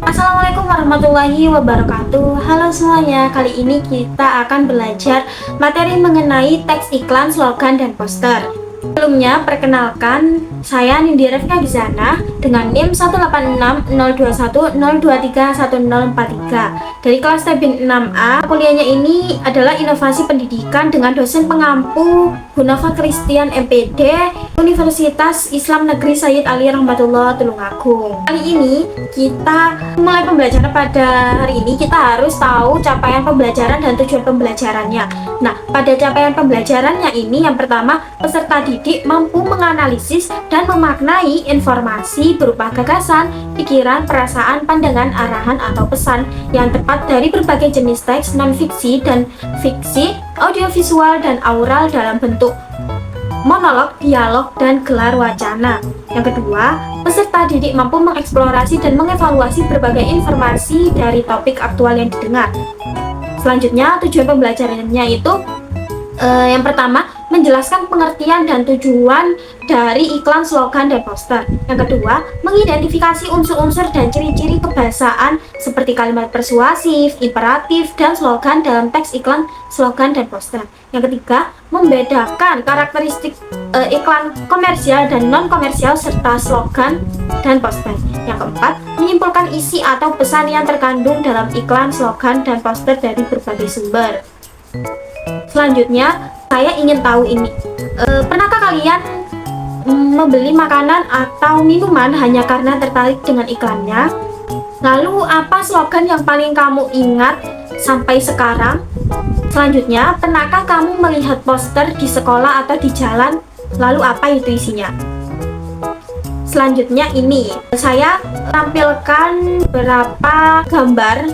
Assalamualaikum warahmatullahi wabarakatuh. Halo semuanya, kali ini kita akan belajar materi mengenai teks iklan, slogan, dan poster. Sebelumnya, perkenalkan, saya Nindi Refka Gizana dengan NIM 1860210231043 dari kelas Tabin 6A. Kuliahnya ini adalah inovasi pendidikan dengan dosen pengampu Hunafa Christian MPD Universitas Islam Negeri Sayyid Ali Rahmatullah Tulungagung. Kali ini kita mulai pembelajaran. Pada hari ini kita harus tahu capaian pembelajaran dan tujuan pembelajarannya. Nah, pada capaian pembelajarannya ini yang pertama, peserta didik mampu menganalisis dan memaknai informasi berupa gagasan, pikiran, perasaan, pandangan, arahan, atau pesan yang tepat dari berbagai jenis teks non-fiksi dan fiksi, audiovisual, dan aural dalam bentuk monolog, dialog, dan gelar wacana. Yang kedua, peserta didik mampu mengeksplorasi dan mengevaluasi berbagai informasi dari topik aktual yang didengar. Selanjutnya, tujuan pembelajarannya itu yang pertama, menjelaskan pengertian dan tujuan dari iklan, slogan, dan poster. Yang kedua, mengidentifikasi unsur-unsur dan ciri-ciri kebahasaan seperti kalimat persuasif, imperatif, dan slogan dalam teks iklan, slogan, dan poster. Yang ketiga, membedakan karakteristik iklan komersial dan non-komersial serta slogan dan poster. Yang keempat, menyimpulkan isi atau pesan yang terkandung dalam iklan, slogan, dan poster dari berbagai sumber. Selanjutnya, saya ingin tahu ini, pernahkah kalian membeli makanan atau minuman hanya karena tertarik dengan iklannya? Lalu, apa slogan yang paling kamu ingat sampai sekarang? Selanjutnya, pernahkah kamu melihat poster di sekolah atau di jalan? Lalu, apa itu isinya? Selanjutnya ini, saya tampilkan beberapa gambar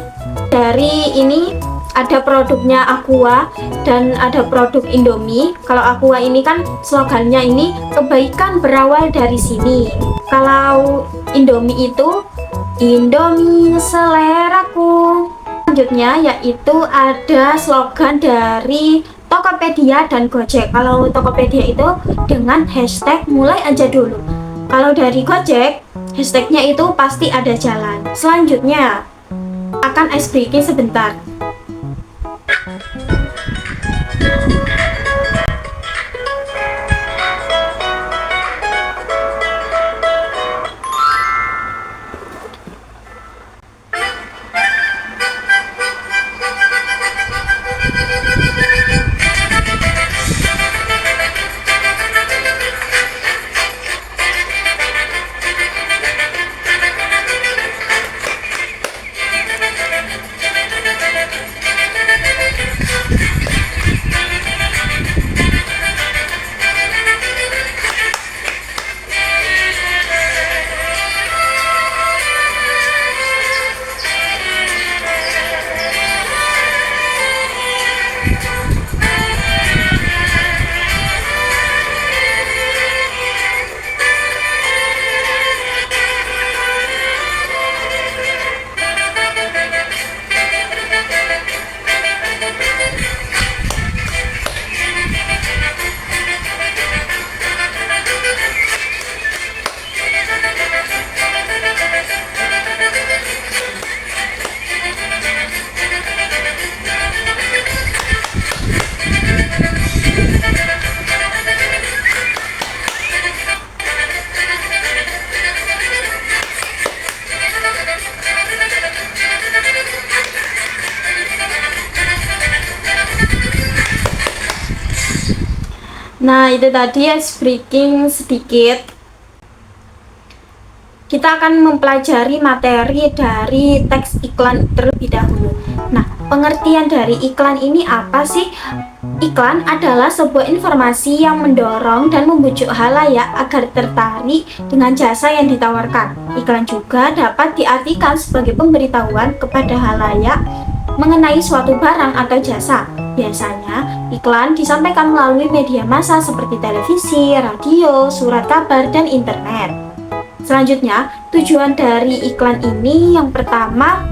dari ini. Ada produknya Aqua dan ada produk Indomie. Kalau Aqua ini kan slogannya ini kebaikan berawal dari sini. Kalau Indomie itu Indomie seleraku. Selanjutnya yaitu ada slogan dari Tokopedia dan Gojek. Kalau Tokopedia itu dengan hashtag mulai aja dulu. Kalau dari Gojek, hashtagnya itu pasti ada jalan. Selanjutnya akan ice breaking sebentar. Nah, itu tadi ice breaking sedikit. Kita akan mempelajari materi dari teks iklan terlebih dahulu. Nah, pengertian dari iklan ini apa sih? Iklan adalah sebuah informasi yang mendorong dan membujuk halayak agar tertarik dengan jasa yang ditawarkan. Iklan juga dapat diartikan sebagai pemberitahuan kepada halayak mengenai suatu barang atau jasa. Biasanya, iklan disampaikan melalui media massa seperti televisi, radio, surat kabar, dan internet. Selanjutnya, tujuan dari iklan ini yang pertama,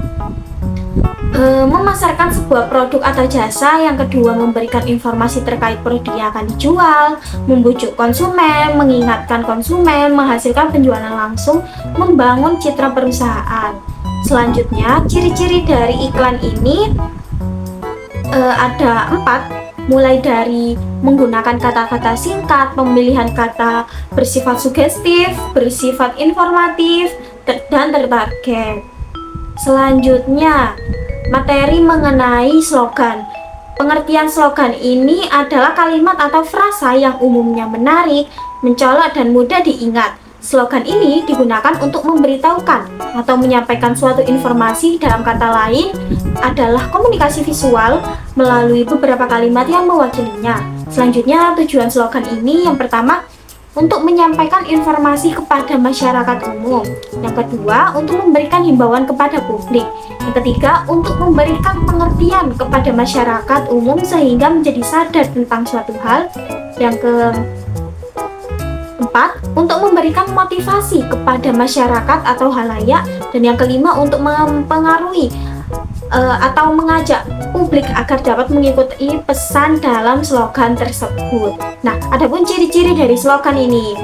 memasarkan sebuah produk atau jasa. Yang kedua, memberikan informasi terkait produk yang akan dijual, membujuk konsumen, mengingatkan konsumen, menghasilkan penjualan langsung, membangun citra perusahaan. Selanjutnya, ciri-ciri dari iklan ini ada 4, mulai dari menggunakan kata-kata singkat, pemilihan kata bersifat sugestif, bersifat informatif, dan tertarget. Selanjutnya, materi mengenai slogan. Pengertian slogan ini adalah kalimat atau frasa yang umumnya menarik, mencolok, dan mudah diingat. Slogan ini digunakan untuk memberitahukan atau menyampaikan suatu informasi, dalam kata lain adalah komunikasi visual melalui beberapa kalimat yang mewakilinya. Selanjutnya, tujuan slogan ini yang pertama untuk menyampaikan informasi kepada masyarakat umum. Yang kedua, untuk memberikan himbauan kepada publik. Yang ketiga, untuk memberikan pengertian kepada masyarakat umum sehingga menjadi sadar tentang suatu hal. Yang keempat, untuk memberikan motivasi kepada masyarakat atau halayak. Dan yang kelima, untuk mempengaruhi atau mengajak publik agar dapat mengikuti pesan dalam slogan tersebut. Nah, adapun ciri-ciri dari slogan ini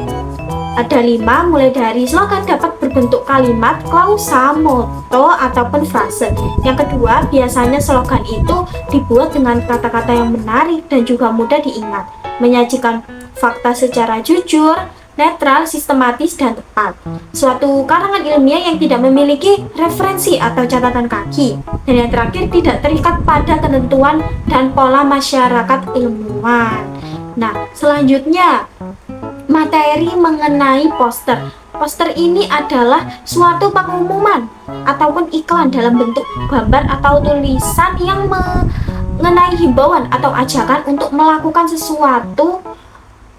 ada 5, mulai dari slogan dapat berbentuk kalimat, klausa, moto, ataupun frase. Yang kedua, biasanya slogan itu dibuat dengan kata-kata yang menarik dan juga mudah diingat, menyajikan fakta secara jujur, netral, sistematis, dan tepat. Suatu karangan ilmiah yang tidak memiliki referensi atau catatan kaki. Dan yang terakhir, tidak terikat pada ketentuan dan pola masyarakat ilmuwan. Nah, selanjutnya, materi mengenai poster. Poster ini adalah suatu pengumuman ataupun iklan dalam bentuk gambar atau tulisan yang mengenai himbauan atau ajakan untuk melakukan sesuatu,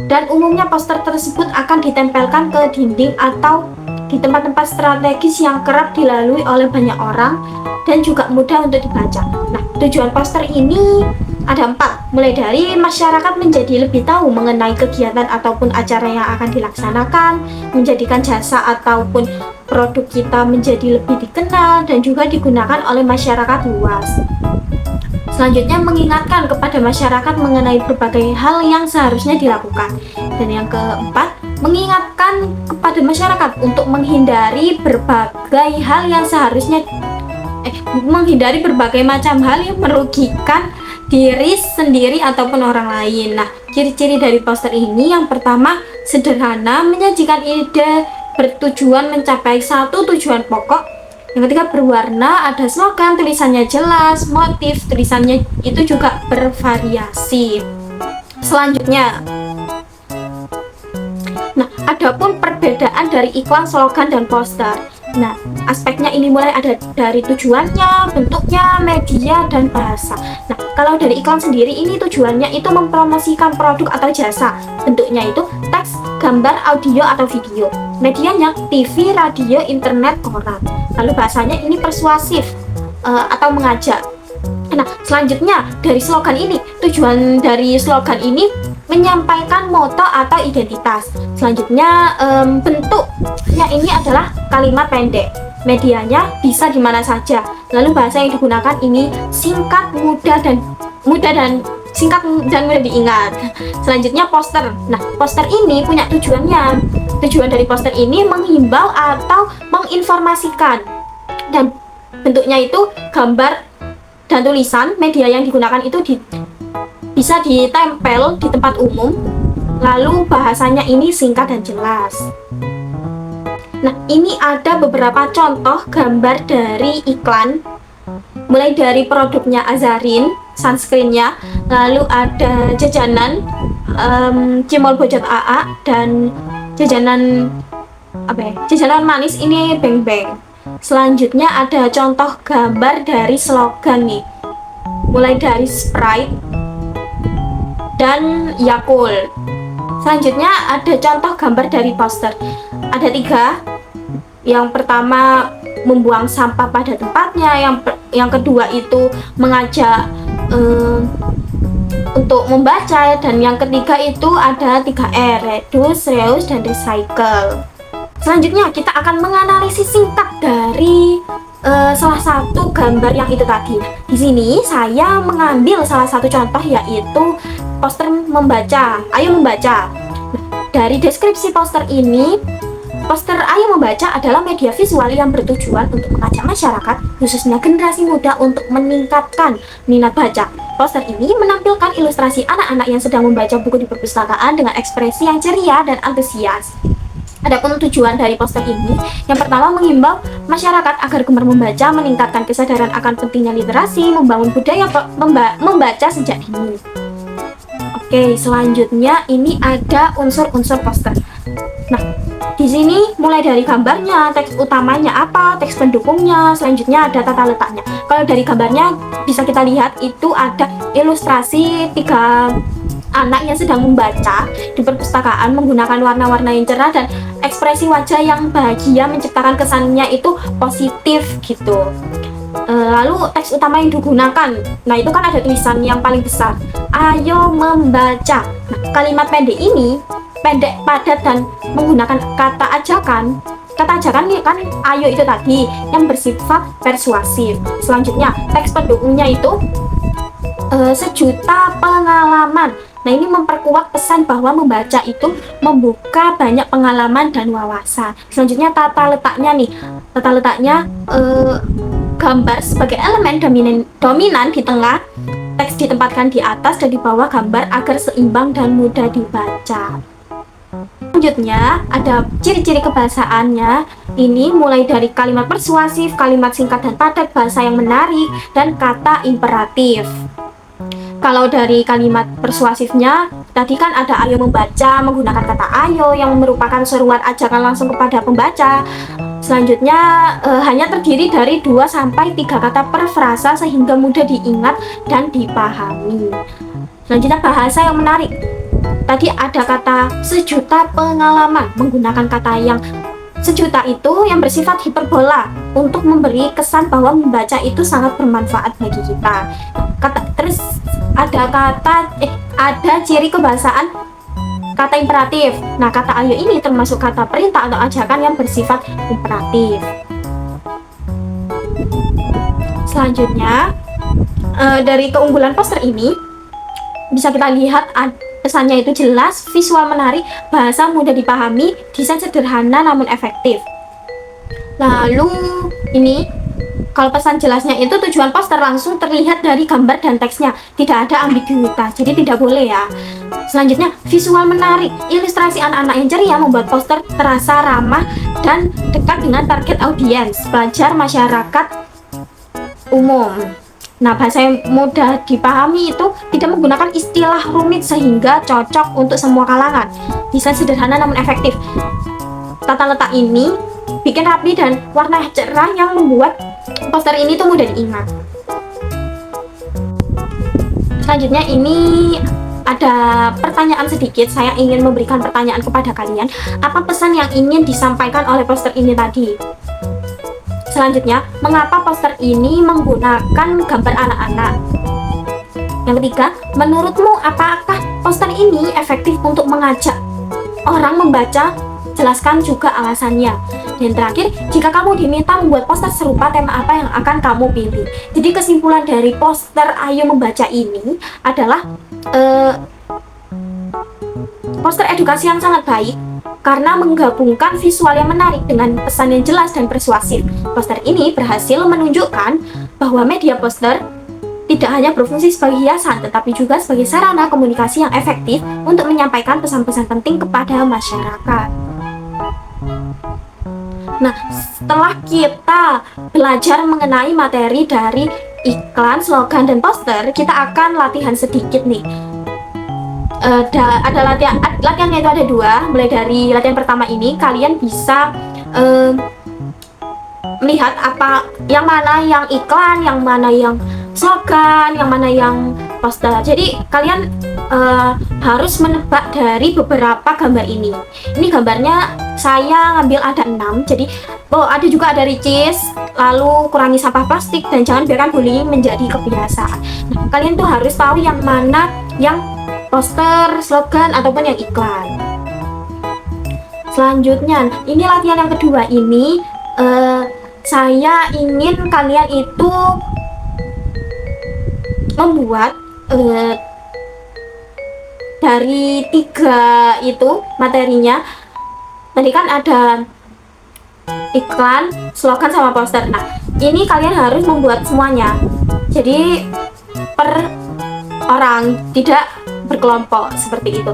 dan umumnya poster tersebut akan ditempelkan ke dinding atau di tempat-tempat strategis yang kerap dilalui oleh banyak orang dan juga mudah untuk dibaca. Nah, tujuan poster ini ada 4, mulai dari masyarakat menjadi lebih tahu mengenai kegiatan ataupun acara yang akan dilaksanakan, menjadikan jasa ataupun produk kita menjadi lebih dikenal dan juga digunakan oleh masyarakat luas. Selanjutnya, mengingatkan kepada masyarakat mengenai berbagai hal yang seharusnya dilakukan. Dan yang keempat, mengingatkan kepada masyarakat untuk menghindari berbagai hal yang seharusnya menghindari berbagai macam hal yang merugikan diri sendiri ataupun orang lain. Nah, ciri-ciri dari poster ini yang pertama, sederhana, menyajikan ide, bertujuan mencapai satu tujuan pokok. Yang ketiga, berwarna, ada slogan, tulisannya jelas, motif tulisannya itu juga bervariasi. Selanjutnya, nah, adapun perbedaan dari iklan, slogan, dan poster. Nah, aspeknya ini mulai ada dari tujuannya, bentuknya, media, dan bahasa. Nah, kalau dari iklan sendiri ini tujuannya itu mempromosikan produk atau jasa. Bentuknya itu teks, gambar, audio, atau video. Medianya TV, radio, internet, koran. Lalu bahasanya ini persuasif atau mengajak. Nah, selanjutnya dari slogan ini, tujuan dari slogan ini menyampaikan moto atau identitas. Selanjutnya, bentuknya ini adalah kalimat pendek. Medianya bisa di mana saja. Lalu bahasa yang digunakan ini singkat, mudah dan singkat dan mudah diingat. Selanjutnya, poster. Nah, poster ini punya tujuannya. Tujuan dari poster ini menghimbau atau menginformasikan. Dan bentuknya itu gambar dan tulisan. Media yang digunakan itu bisa ditempel di tempat umum. Lalu bahasanya ini singkat dan jelas. Nah, ini ada beberapa contoh gambar dari iklan. Mulai dari produknya Azarin, sunscreennya, lalu ada jajanan Cimol Bojot AA, dan jajanan jajanan manis ini Beng Beng. Selanjutnya ada contoh gambar dari slogan nih, mulai dari Sprite dan Yakult. Selanjutnya ada contoh gambar dari poster. Ada 3. Yang pertama, membuang sampah pada tempatnya. Yang kedua itu mengajak untuk membaca. Dan yang ketiga itu ada 3R, reduce, reuse, dan recycle. Selanjutnya kita akan menganalisis singkat dari salah satu gambar yang itu tadi. Di sini saya mengambil salah satu contoh, yaitu poster membaca. Ayo membaca. Nah, dari deskripsi poster ini, Poster Ayo Membaca adalah media visual yang bertujuan untuk mengajak masyarakat, khususnya generasi muda, untuk meningkatkan minat baca. Poster ini menampilkan ilustrasi anak-anak yang sedang membaca buku di perpustakaan dengan ekspresi yang ceria dan antusias. Adapun tujuan dari poster ini, yang pertama mengimbau masyarakat agar gemar membaca, meningkatkan kesadaran akan pentingnya literasi, membangun budaya membaca sejak dini. Oke, selanjutnya ini ada unsur-unsur poster. Nah, di sini mulai dari gambarnya, teks utamanya apa, teks pendukungnya, selanjutnya ada tata letaknya. Kalau dari gambarnya bisa kita lihat itu ada ilustrasi 3 anak yang sedang membaca di perpustakaan menggunakan warna-warna yang cerah dan ekspresi wajah yang bahagia, menciptakan kesannya itu positif gitu. Lalu teks utama yang digunakan, nah itu kan ada tulisan yang paling besar, ayo membaca. Nah, kalimat pendek ini pendek, padat, dan menggunakan kata ajakan. Kata ajakan ini kan ayo itu tadi yang bersifat persuasif. Selanjutnya teks pendukungnya itu sejuta pengalaman. Nah, ini memperkuat pesan bahwa membaca itu membuka banyak pengalaman dan wawasan. Selanjutnya tata letaknya nih. Tata letaknya gambar sebagai elemen dominan di tengah, teks ditempatkan di atas dan di bawah gambar agar seimbang dan mudah dibaca. Selanjutnya ada ciri-ciri kebahasaannya. Ini mulai dari kalimat persuasif, kalimat singkat dan padat, bahasa yang menarik, dan kata imperatif. Kalau dari kalimat persuasifnya, tadi kan ada ayo membaca menggunakan kata ayo yang merupakan seruan ajakan langsung kepada pembaca. Selanjutnya hanya terdiri dari 2-3 kata per frasa sehingga mudah diingat dan dipahami. Selanjutnya bahasa yang menarik. Tadi ada kata sejuta pengalaman, menggunakan kata yang sejuta itu yang bersifat hiperbola untuk memberi kesan bahwa membaca itu sangat bermanfaat bagi kita. Terus ada ciri kebahasaan kata imperatif. Nah, kata ayo ini termasuk kata perintah atau ajakan yang bersifat imperatif. Selanjutnya dari keunggulan poster ini bisa kita lihat pesannya itu jelas, visual menarik, bahasa mudah dipahami, desain sederhana namun efektif. Lalu ini kalau pesan jelasnya itu tujuan poster langsung terlihat dari gambar dan teksnya, tidak ada ambiguitas, jadi tidak boleh ya. Selanjutnya visual menarik, ilustrasi anak-anak yang ceria membuat poster terasa ramah dan dekat dengan target audiens, pelajar, masyarakat umum. Nah, bahasa yang mudah dipahami itu tidak menggunakan istilah rumit sehingga cocok untuk semua kalangan. Desain sederhana namun efektif. Tata letak ini bikin rapi dan warna cerah yang membuat poster ini tuh mudah diingat. Selanjutnya ini ada pertanyaan sedikit. Saya ingin memberikan pertanyaan kepada kalian. Apa pesan yang ingin disampaikan oleh poster ini tadi? Selanjutnya, mengapa poster ini menggunakan gambar anak-anak? Yang ketiga, menurutmu apakah poster ini efektif untuk mengajak orang membaca? Jelaskan juga alasannya. Dan terakhir, jika kamu diminta membuat poster serupa, tema apa yang akan kamu pilih? Jadi kesimpulan dari poster Ayo Membaca ini adalah poster edukasi yang sangat baik karena menggabungkan visual yang menarik dengan pesan yang jelas dan persuasif. Poster ini berhasil menunjukkan bahwa media poster tidak hanya berfungsi sebagai hiasan, tetapi juga sebagai sarana komunikasi yang efektif untuk menyampaikan pesan-pesan penting kepada masyarakat. Nah, setelah kita belajar mengenai materi dari iklan, slogan, dan poster, kita akan latihan sedikit nih. Ada latihannya itu ada 2. Mulai dari latihan pertama ini kalian bisa melihat apa yang mana yang iklan, yang mana yang slogan, yang mana yang poster. Jadi kalian harus menebak dari beberapa gambar ini. Ini gambarnya saya ngambil ada 6. Jadi ada juga ada ricis, lalu kurangi sampah plastik, dan jangan biarkan bullying menjadi kebiasaan. Nah, kalian tuh harus tahu yang mana yang poster, slogan, ataupun yang iklan. Selanjutnya, ini latihan yang kedua ini saya ingin kalian itu membuat dari 3 itu materinya. Tadi kan ada iklan, slogan sama poster. Nah, ini kalian harus membuat semuanya. Jadi per orang, tidak berkelompok seperti itu.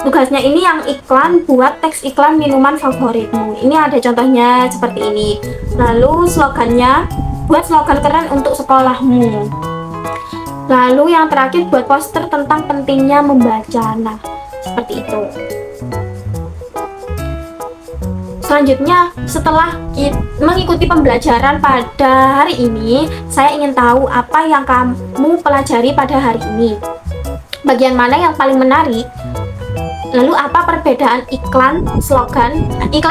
Tugasnya ini yang iklan, buat teks iklan minuman favoritmu. Ini ada contohnya seperti ini. Lalu slogannya, buat slogan keren untuk sekolahmu. Lalu yang terakhir, buat poster tentang pentingnya membaca. Nah, seperti itu. Selanjutnya, setelah mengikuti pembelajaran pada hari ini, saya ingin tahu apa yang kamu pelajari pada hari ini. Bagian mana yang paling menarik? Lalu apa perbedaan iklan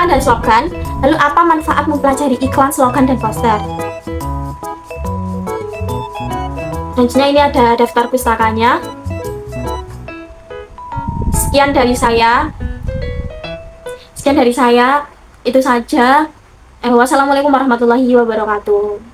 dan slogan? Lalu apa manfaat mempelajari iklan, slogan, dan poster? Selanjutnya ini ada daftar pustakanya. Sekian dari saya. Itu saja. Wassalamualaikum warahmatullahi wabarakatuh.